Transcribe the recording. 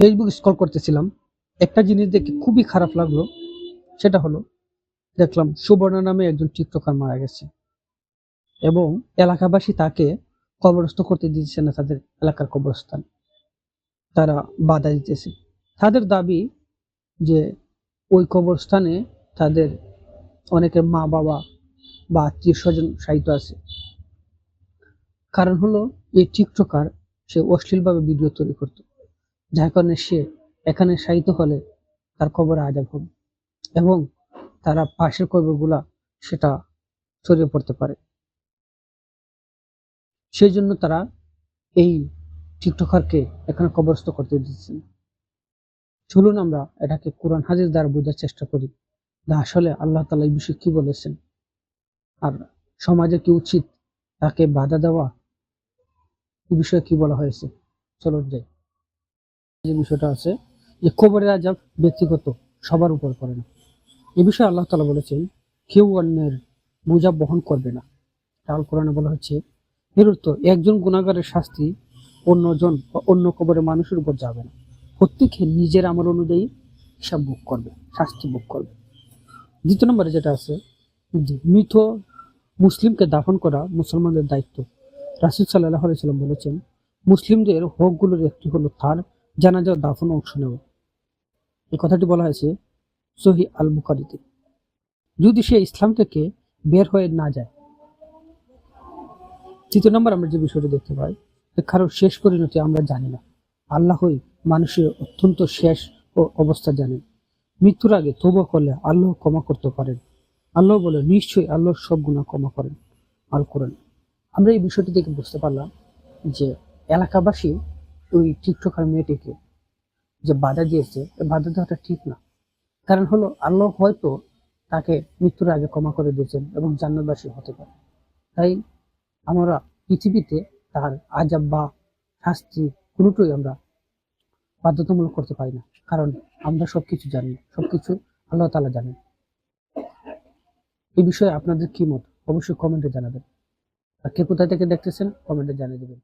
Facebook scroll করতেছিলাম, একটা জিনিস দেখে খুবই খারাপ লাগলো। সেটা হলো, দেখলাম সুবর্ণা নামে একজন টিকটকার মারা গেছে এবং এলাকাবাসী তাকে কবরস্থ করতে দিচ্ছে না তাদের এলাকার কবরস্থান। তারা বাধা দিতেছে। তাদের দাবি যে ওই কবরস্থানে তাদের অনেকের মা বাবা বা আত্মীয় স্বজন শায়িত আছে। কারণ হলো, এই টিকটকার সে অশ্লীলভাবে ভিডিও তৈরি করত, যার কারণে সে এখানে শায়িত হলে তার কবরে আযাব হবে এবং তারা পাশের কবরগুলা সেটা ছড়িয়ে পড়তে পারে। সেই জন্য তারা এই টিকটকারকে এখানে কবরস্থ করতে দিচ্ছেন। চলুন আমরা এটাকে কোরআন হাদিস দ্বারা বোঝার চেষ্টা করি যে আসলে আল্লাহ তাআলা এই বিষয়ে কি বলেছেন, আর সমাজে কি উচিত তাকে বাধা দেওয়া, এই বিষয়ে কি বলা হয়েছে। চলুন যাই। যে বিষয়টা আছে যে কবরের আযাব ব্যক্তিগত, সবার উপর পড়ে না। এ বিষয়ে আল্লাহ তাআলা বলেছেন, কেউ অন্যের বোঝা বহন করবে না। আল কোরআনে বলা হচ্ছে, এর অর্থ একজন গুনাহগারের শাস্তি অন্যজন বা অন্য কবরের মানুষের উপর যাবে না। প্রত্যেকে নিজের আমল অনুযায়ী হিসাব ভোগ করবে, শাস্তি ভোগ করবে। দ্বিতীয় নম্বরে যেটা আছে, যে মৃত মুসলিমকে দাফন করা মুসলমানদের দায়িত্ব। রাসূল সাল্লাল্লাহু আলাইহি সাল্লাম বলেছেন, মুসলিমদের হকগুলোর একটি হলো তার জানাজা ও দাফনে অংশ নেওয়া। এই কথাটি বলা হয়েছে সহিহ আল বুখারীতে। যদি সে ইসলাম থেকে বের হয়ে না যায়। তৃতীয় নম্বর আমরা যে বিষয়টি দেখতে পাই, কারোর শেষ পরিণতি আমরা জানি না। আল্লাহই মানুষের অত্যন্ত শেষ ও অবস্থা জানেন। মৃত্যুর আগে তওবা করলে আল্লাহ ক্ষমা করতে পারেন। আল্লাহ বলে, নিশ্চয়ই আল্লাহ সব গুনাহ ক্ষমা করেন। আল কোরআন। আমরা এই বিষয়টি থেকে বুঝতে পারলাম যে এলাকাবাসী ওই টিকটকার মেয়েটিকে যে বাধা দিয়েছে, এই বাধা দেওয়াটা ঠিক না। কারণ হলো, আল্লাহ হয়তো তাকে মৃত্যুর আগে ক্ষমা করে দিয়েছেন এবং জান্নাতবাসী হতে পারে। তাই আমরা পৃথিবীতে তার আযাব বা শাস্তি কোনোটাই আমরা বাধ্যতামূলক করতে পারি না, কারণ আমরা সবকিছু জানি, সবকিছু আল্লাহ তাআলা জানেন। এই বিষয়ে আপনাদের কি মত অবশ্যই কমেন্টে জানাবেন। আর কে কোথা থেকে দেখতেছেন কমেন্টে জানিয়ে দেবেন।